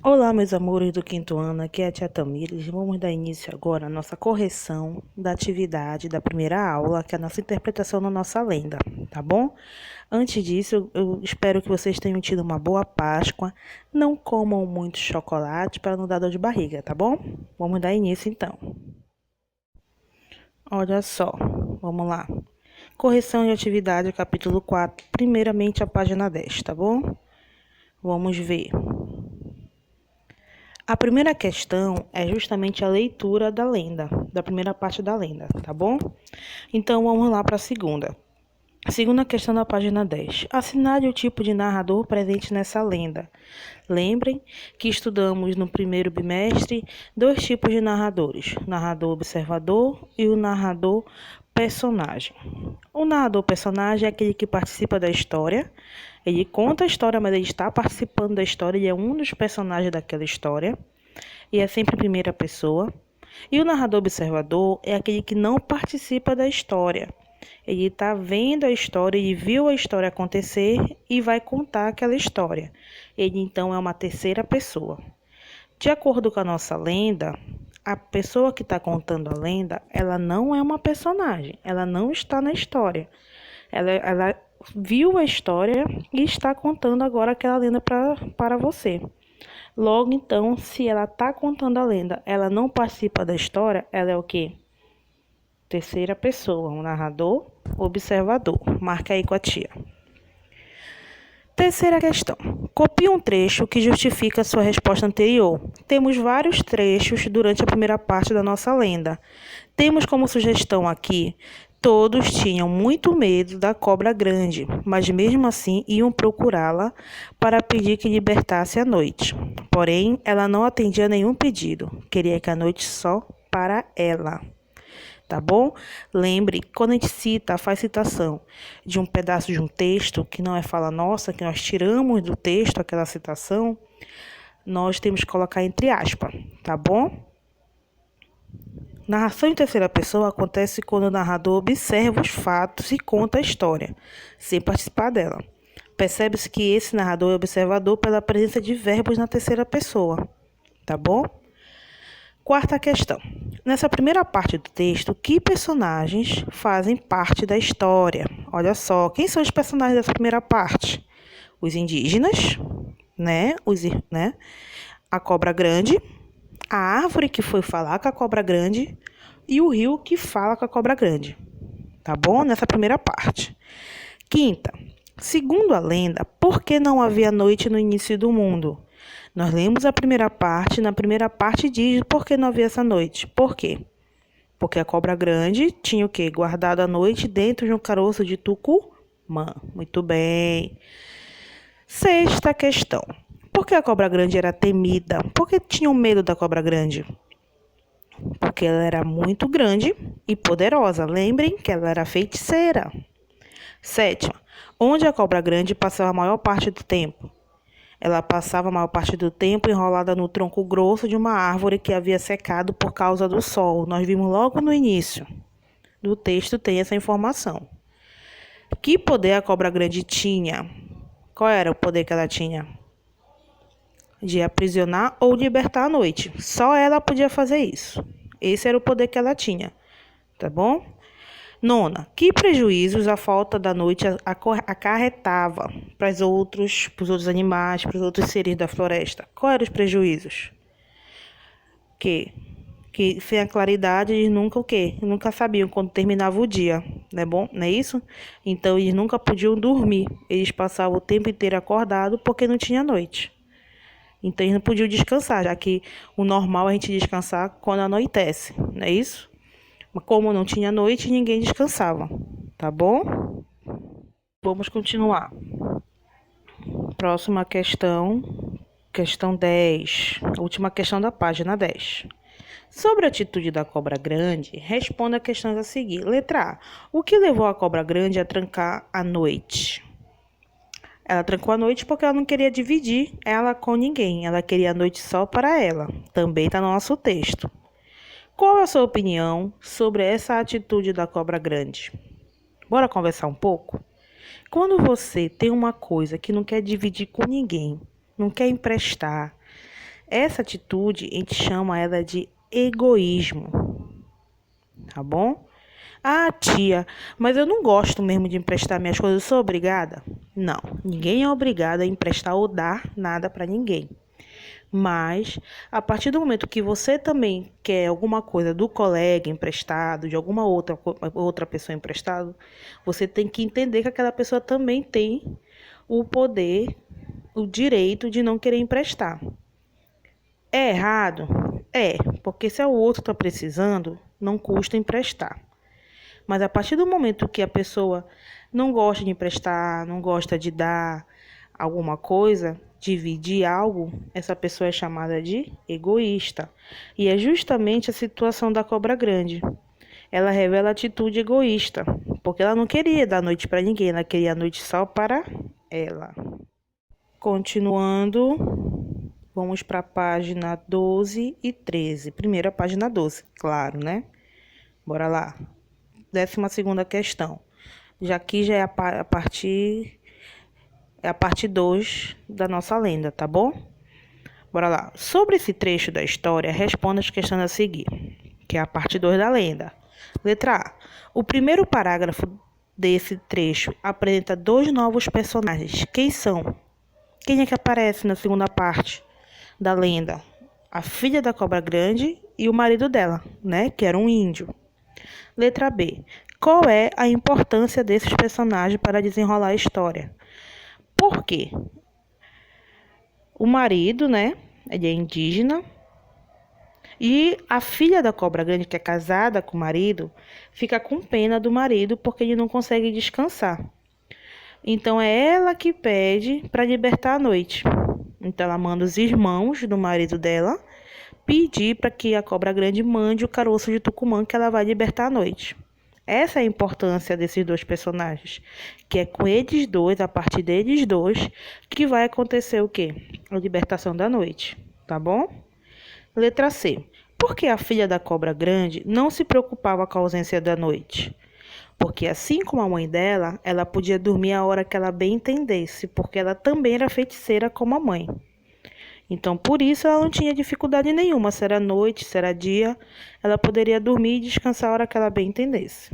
Olá, meus amores do quinto ano, aqui é a tia Tamires. Vamos dar início agora à nossa correção da atividade da primeira aula, que é a nossa interpretação da nossa lenda, tá bom? Antes disso, eu espero que vocês tenham tido uma boa Páscoa. Não comam muito chocolate para não dar dor de barriga, tá bom? Vamos dar início então. Olha só, vamos lá. Correção de atividade, capítulo 4, primeiramente a página 10, tá bom? Vamos ver. A primeira questão é justamente a leitura da lenda, da primeira parte da lenda, tá bom? Então vamos lá para a segunda. Segunda questão da página 10. Assinale o tipo de narrador presente nessa lenda. Lembrem que estudamos no primeiro bimestre dois tipos de narradores: o narrador observador e o narrador personagem. O narrador personagem é aquele que participa da história. Ele conta a história, mas ele está participando da história, ele é um dos personagens daquela história e é sempre em primeira pessoa. E o narrador observador é aquele que não participa da história. Ele está vendo a história, ele viu a história acontecer e vai contar aquela história. Ele então é uma terceira pessoa. De acordo com a nossa lenda, a pessoa que está contando a lenda, ela não é uma personagem, ela não está na história. Ela viu a história e está contando agora aquela lenda para você. Logo, então, se ela está contando a lenda, ela não participa da história, ela é o quê? Terceira pessoa, um narrador, observador. Marca aí com a tia. Terceira questão. Copie um trecho que justifica a sua resposta anterior. Temos vários trechos durante a primeira parte da nossa lenda. Temos como sugestão aqui: todos tinham muito medo da cobra grande, mas mesmo assim iam procurá-la para pedir que libertasse a noite. Porém, ela não atendia nenhum pedido. Queria que a noite só para ela. Tá bom? Lembre, quando a gente cita, faz citação de um pedaço de um texto que não é fala nossa, que nós tiramos do texto aquela citação, nós temos que colocar entre aspas, tá bom? Narração em terceira pessoa acontece quando o narrador observa os fatos e conta a história, sem participar dela. Percebe-se que esse narrador é observador pela presença de verbos na terceira pessoa, tá bom? Quarta questão. Nessa primeira parte do texto, que personagens fazem parte da história? Olha só, quem são os personagens dessa primeira parte? Os indígenas, né? A cobra grande, a árvore que foi falar com a cobra grande e o rio que fala com a cobra grande. Tá bom? Nessa primeira parte. Quinta. Segundo a lenda, por que não havia noite no início do mundo? Nós lemos a primeira parte, na primeira parte diz por que não havia essa noite. Por quê? Porque a cobra grande tinha o quê? Guardado a noite dentro de um caroço de tucumã. Muito bem. Sexta questão. Por que a cobra grande era temida? Por que tinham medo da cobra grande? Porque ela era muito grande e poderosa. Lembrem que ela era feiticeira. Sétima. Onde a cobra grande passava a maior parte do tempo? Ela passava a maior parte do tempo enrolada no tronco grosso de uma árvore que havia secado por causa do sol. Nós vimos logo no início do texto, tem essa informação. Que poder a cobra grande tinha? Qual era o poder que ela tinha? De aprisionar ou libertar à noite. Só ela podia fazer isso. Esse era o poder que ela tinha, tá bom? Nona, que prejuízos a falta da noite acarretava para os outros animais, para os outros seres da floresta? Quais eram os prejuízos? Que sem a claridade eles nunca o quê? Nunca sabiam quando terminava o dia, não é bom? Não é isso? Então eles nunca podiam dormir. Eles passavam o tempo inteiro acordados porque não tinha noite. Então eles não podiam descansar, já que o normal é a gente descansar quando anoitece, não é isso? Mas como não tinha noite, ninguém descansava, tá bom? Vamos continuar. Próxima questão, questão 10, última questão da página 10. Sobre a atitude da cobra grande, responda a questões a seguir. Letra A. O que levou a cobra grande a trancar a noite? Ela trancou a noite porque ela não queria dividir ela com ninguém. Ela queria a noite só para ela. Também está no nosso texto. Qual é a sua opinião sobre essa atitude da cobra grande? Bora conversar um pouco? Quando você tem uma coisa que não quer dividir com ninguém, não quer emprestar, Essa atitude, a gente chama ela de egoísmo, tá bom? Ah, tia, mas eu não gosto mesmo de emprestar minhas coisas, eu sou obrigada? Não, ninguém é obrigado a emprestar ou dar nada para ninguém. Mas, a partir do momento que você também quer alguma coisa do colega emprestado, de alguma outra pessoa emprestado, você tem que entender que aquela pessoa também tem o poder, o direito de não querer emprestar. É errado? É, porque se o outro está precisando, não custa emprestar. Mas a partir do momento que a pessoa não gosta de emprestar, não gosta de dar alguma coisa, dividir algo, essa pessoa é chamada de egoísta. E é justamente a situação da cobra grande. Ela revela atitude egoísta, porque ela não queria dar noite para ninguém, ela queria a noite só para ela. Continuando, vamos para a página 12 e 13. Primeiro a página 12, claro, né? Bora lá. 12ª questão. Já aqui já é a parte 2 da nossa lenda, tá bom? Bora lá. Sobre esse trecho da história, responda as questões a seguir, que é a parte 2 da lenda. Letra A. O primeiro parágrafo desse trecho apresenta 2 novos personagens. Quem são? Quem é que aparece na segunda parte da lenda? A filha da cobra grande e o marido dela, né? Que era um índio. Letra B. Qual é a importância desses personagens para desenrolar a história? Por quê? O marido, né? Ele é indígena. E a filha da cobra grande, que é casada com o marido, fica com pena do marido porque ele não consegue descansar. Então é ela que pede para libertar a noite. Então ela manda os irmãos do marido dela pedir para que a cobra grande mande o caroço de Tucumã que ela vai libertar a noite. Essa é a importância desses 2 personagens, que é com eles dois, a partir deles dois, que vai acontecer o quê? A libertação da noite, tá bom? Letra C. Por que a filha da cobra grande não se preocupava com a ausência da noite? Porque assim como a mãe dela, ela podia dormir a hora que ela bem entendesse, porque ela também era feiticeira como a mãe. Então, por isso, ela não tinha dificuldade nenhuma, se era noite, se era dia, ela poderia dormir e descansar a hora que ela bem entendesse.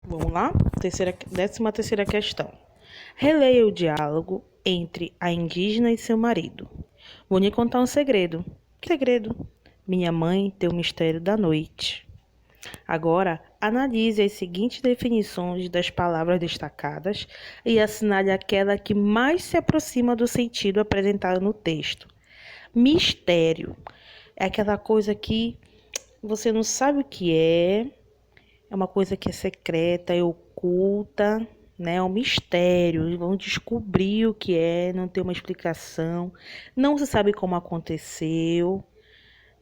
Vamos lá? 13ª questão. Releia o diálogo entre a indígena e seu marido. Vou lhe contar um segredo. Que segredo? Minha mãe tem o mistério da noite. Agora, analise as seguintes definições das palavras destacadas e assinale aquela que mais se aproxima do sentido apresentado no texto. Mistério é aquela coisa que você não sabe o que é uma coisa que é secreta, é oculta, né? É um mistério. Vão descobrir o que é, não tem uma explicação, não se sabe como aconteceu,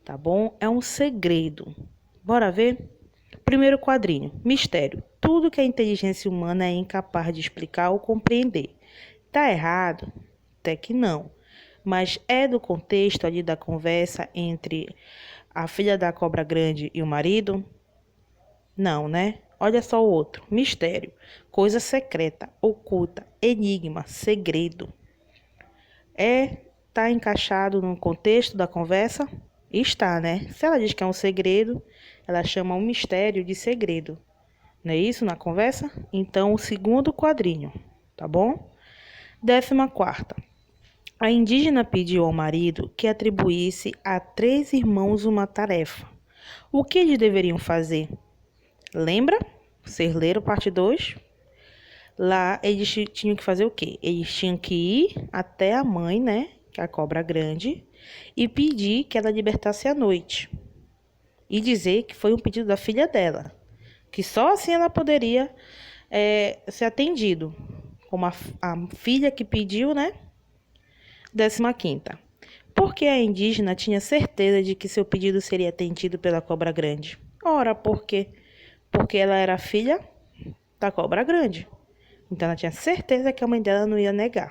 tá bom? É um segredo. Bora ver? Primeiro quadrinho, mistério. Tudo que a inteligência humana é incapaz de explicar ou compreender. Tá errado? Até que não. Mas é do contexto ali da conversa entre a filha da cobra grande e o marido? Não, né? Olha só o outro. Mistério. Coisa secreta, oculta, enigma, segredo. Tá encaixado no contexto da conversa? Está, né? Se ela diz que é um segredo, ela chama um mistério de segredo. Não é isso na conversa? Então, o segundo quadrinho, tá bom? 14ª. A indígena pediu ao marido que atribuísse a 3 irmãos uma tarefa. O que eles deveriam fazer? Lembra? Vocês leram parte 2? Lá eles tinham que fazer o quê? Eles tinham que ir até a mãe, né? Que é a cobra grande, e pedir que ela libertasse a noite. E dizer que foi um pedido da filha dela. Que só assim ela poderia ser atendido. Como a filha que pediu, né? 15ª. Porque a indígena tinha certeza de que seu pedido seria atendido pela cobra grande. Ora, por quê? Porque ela era filha da cobra grande. Então ela tinha certeza que a mãe dela não ia negar.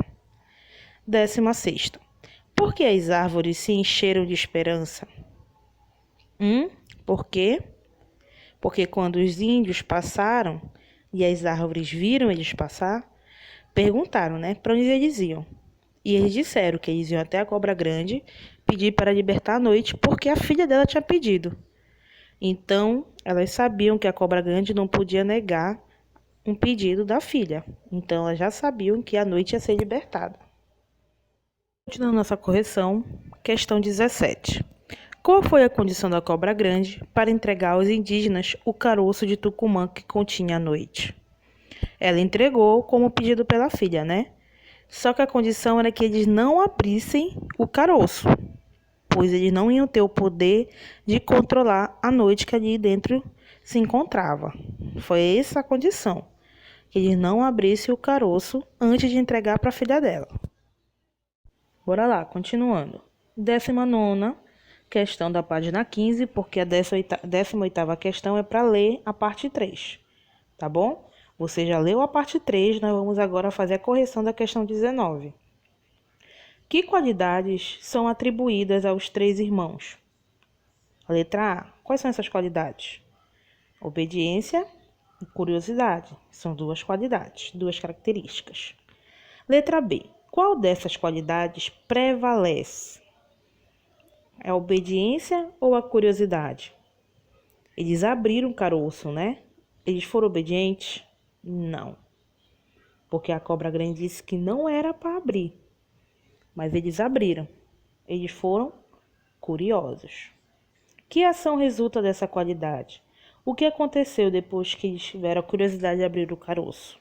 16ª. Por que as árvores se encheram de esperança? Por quê? Porque quando os índios passaram e as árvores viram eles passar, perguntaram, né? Para onde eles iam? E eles disseram que eles iam até a cobra grande pedir para libertar a noite porque a filha dela tinha pedido. Então, elas sabiam que a cobra grande não podia negar um pedido da filha. Então, elas já sabiam que a noite ia ser libertada. Continuando nossa correção, questão 17. Qual foi a condição da cobra grande para entregar aos indígenas o caroço de Tucumã que continha a noite? Ela entregou como pedido pela filha, né? Só que a condição era que eles não abrissem o caroço, pois eles não iam ter o poder de controlar a noite que ali dentro se encontrava. Foi essa a condição, que eles não abrissem o caroço antes de entregar para a filha dela. Bora lá, continuando. 19ª questão da página 15, porque a 18ª questão é para ler a parte 3, tá bom? Você já leu a parte 3, nós vamos agora fazer a correção da questão 19. Que qualidades são atribuídas aos 3 irmãos? A letra A. Quais são essas qualidades? Obediência e curiosidade. São 2 qualidades, 2 características. Letra B. Qual dessas qualidades prevalece? É a obediência ou a curiosidade? Eles abriram o caroço, né? Eles foram obedientes? Não. Porque a cobra grande disse que não era para abrir. Mas eles abriram. Eles foram curiosos. Que ação resulta dessa qualidade? O que aconteceu depois que eles tiveram a curiosidade de abrir o caroço?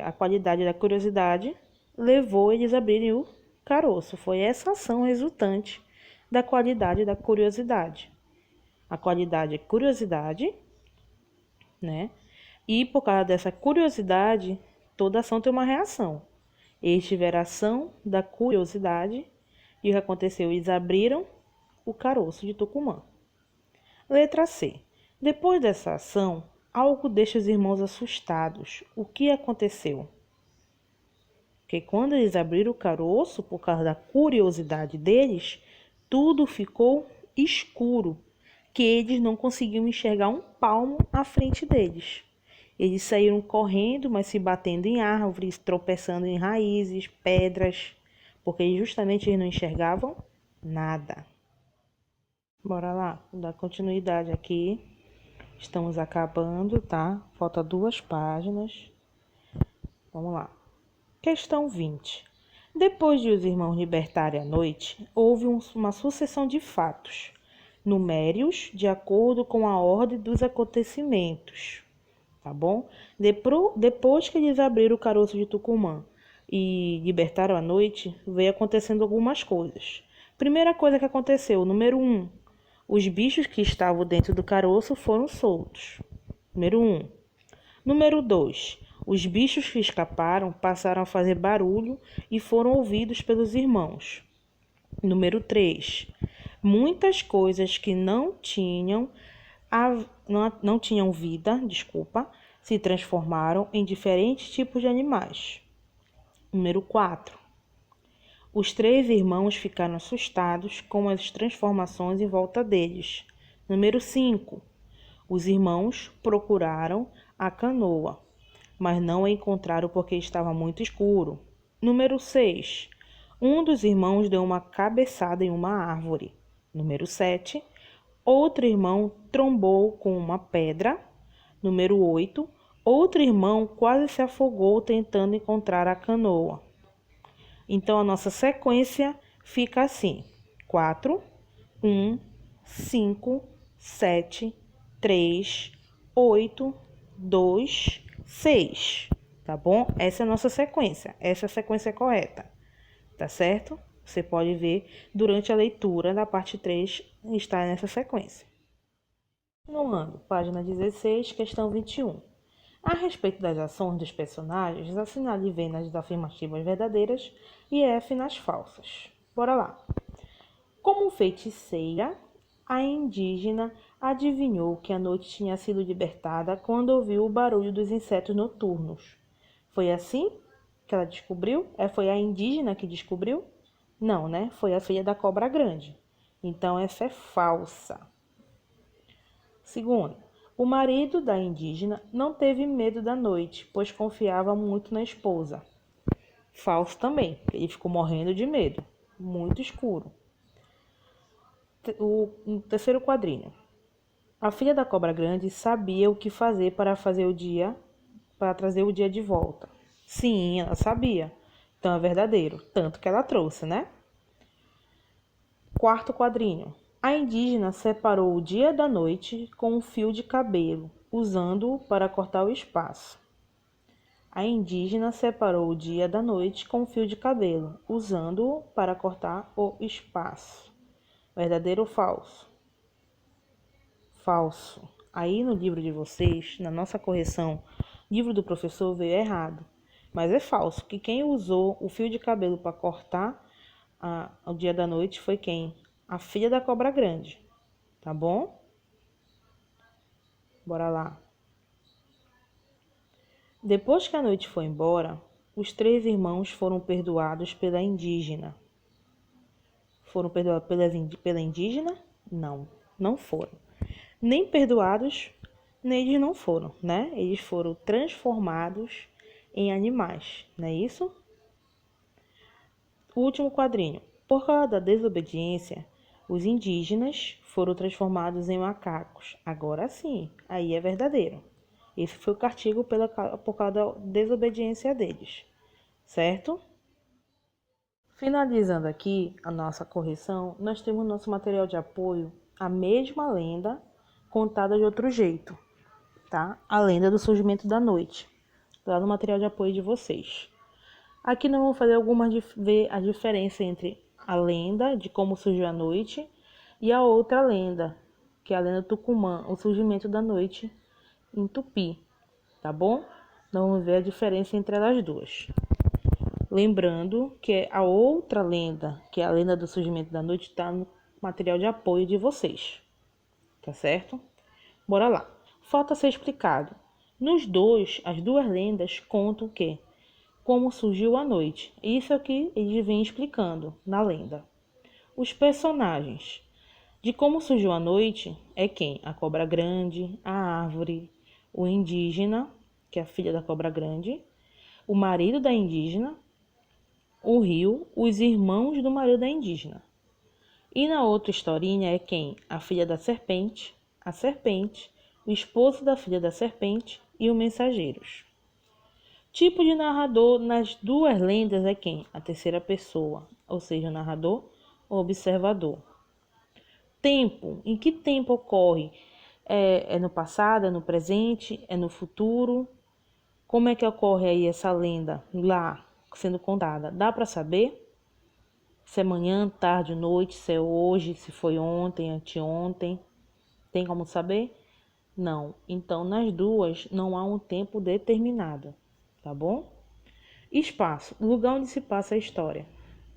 A qualidade da curiosidade levou eles a abrirem o caroço. Foi essa ação resultante da qualidade da curiosidade. A qualidade é curiosidade, né? E por causa dessa curiosidade, toda ação tem uma reação. Eles tiveram a ação da curiosidade e o que aconteceu? Eles abriram o caroço de Tucumã. Letra C. Depois dessa ação, algo deixa os irmãos assustados. O que aconteceu? Porque quando eles abriram o caroço, por causa da curiosidade deles, tudo ficou escuro, que eles não conseguiam enxergar um palmo à frente deles. Eles saíram correndo, mas se batendo em árvores, tropeçando em raízes, pedras, porque justamente eles não enxergavam nada. Bora lá, vou dar continuidade aqui. Estamos acabando, tá? Falta 2 páginas. Vamos lá. Questão 20. Depois de os irmãos libertarem a noite, houve uma sucessão de fatos, numérios de acordo com a ordem dos acontecimentos, tá bom? Depois que eles abriram o caroço de Tucumã e libertaram a noite, veio acontecendo algumas coisas. Primeira coisa que aconteceu, número 1, os bichos que estavam dentro do caroço foram soltos. Número 1. Número 2. Os bichos que escaparam passaram a fazer barulho e foram ouvidos pelos irmãos. Número 3. Muitas coisas que não tinham vida, se transformaram em diferentes tipos de animais. Número 4. Os 3 irmãos ficaram assustados com as transformações em volta deles. Número 5. Os irmãos procuraram a canoa, mas não a encontraram porque estava muito escuro. Número 6. Um dos irmãos deu uma cabeçada em uma árvore. Número 7. Outro irmão trombou com uma pedra. Número 8. Outro irmão quase se afogou tentando encontrar a canoa. Então, a nossa sequência fica assim: 4, 1, 5, 7, 3, 8, 2, 6. Tá bom? Essa é a nossa sequência. Essa é a sequência correta. Tá certo? Você pode ver durante a leitura da parte 3, está nessa sequência. Continuando, página 16, questão 21. A respeito das ações dos personagens, assinale V nas afirmativas verdadeiras e F nas falsas. Bora lá. Como feiticeira, a indígena adivinhou que a noite tinha sido libertada quando ouviu o barulho dos insetos noturnos. Foi assim que ela descobriu? Foi a indígena que descobriu? Não, né? Foi a filha da cobra grande. Então, essa é falsa. Segunda. O marido da indígena não teve medo da noite, pois confiava muito na esposa. Falso também, ele ficou morrendo de medo, muito escuro. O terceiro quadrinho. A filha da cobra grande sabia o que fazer para trazer o dia de volta. Sim, ela sabia. Então é verdadeiro, tanto que ela trouxe, né? Quarto quadrinho. A indígena separou o dia da noite com um fio de cabelo, usando-o para cortar o espaço. A indígena separou o dia da noite com um fio de cabelo, usando-o para cortar o espaço. Verdadeiro ou falso? Falso. Aí no livro de vocês, na nossa correção, livro do professor veio errado. Mas é falso, que quem usou o fio de cabelo para cortar o dia da noite foi quem? A filha da cobra grande. Tá bom? Bora lá. Depois que a noite foi embora, os 3 irmãos foram perdoados pela indígena. Foram perdoados pela indígena? Não, não foram. Nem perdoados, nem eles não foram, né? Eles foram transformados em animais, não é isso? O último quadrinho. Por causa da desobediência, os indígenas foram transformados em macacos. Agora sim, aí é verdadeiro. Esse foi o castigo por causa da desobediência deles, certo? Finalizando aqui a nossa correção, nós temos nosso material de apoio, a mesma lenda contada de outro jeito, tá? A lenda do surgimento da noite, lá no material de apoio de vocês. Aqui nós vamos fazer ver a diferença entre a lenda de como surgiu a noite e a outra lenda, que é a lenda Tucumã, o surgimento da noite em Tupi, tá bom? Nós vamos ver a diferença entre elas duas. Lembrando que a outra lenda, que é a lenda do surgimento da noite, está no material de apoio de vocês, tá certo? Bora lá. Falta ser explicado. As duas lendas contam que como surgiu a noite. Isso é o que eles vêm explicando na lenda. Os personagens de como surgiu a noite é quem? A cobra grande, a árvore, o indígena, que é a filha da cobra grande, o marido da indígena, o rio, os irmãos do marido da indígena. E na outra historinha é quem? A filha da serpente, a serpente, o esposo da filha da serpente e os mensageiros. Tipo de narrador nas duas lendas é quem? A terceira pessoa, ou seja, o narrador ou observador. Tempo, em que tempo ocorre? É no passado, é no presente, é no futuro? Como é que ocorre aí essa lenda lá sendo contada? Dá para saber? Se é manhã, tarde, noite, se é hoje, se foi ontem, anteontem? Tem como saber? Não. Então, nas duas não há um tempo determinado, tá bom? Espaço, lugar onde se passa a história.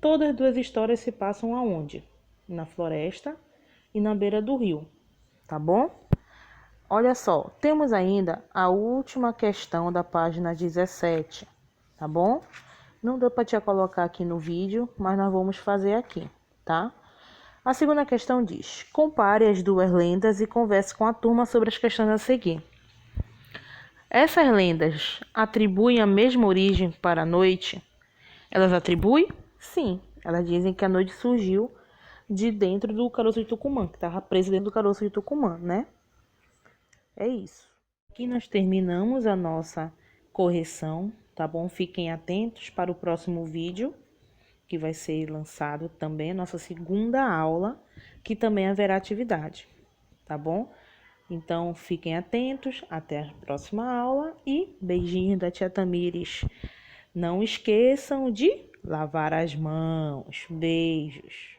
Todas as duas histórias se passam aonde? Na floresta e na beira do rio, tá bom? Olha só, temos ainda a última questão da página 17, tá bom? Não deu para te colocar aqui no vídeo, mas nós vamos fazer aqui, tá? A segunda questão diz: compare as duas lendas e converse com a turma sobre as questões a seguir. Essas lendas atribuem a mesma origem para a noite? Elas atribuem? Sim, elas dizem que a noite surgiu de dentro do caroço de Tucumã, que estava preso dentro do caroço de Tucumã, né? É isso. Aqui nós terminamos a nossa correção, tá bom? Fiquem atentos para o próximo vídeo, que vai ser lançado também, a nossa segunda aula, que também haverá atividade, tá bom? Então, fiquem atentos, até a próxima aula e beijinho da tia Tamires. Não esqueçam de lavar as mãos. Beijos.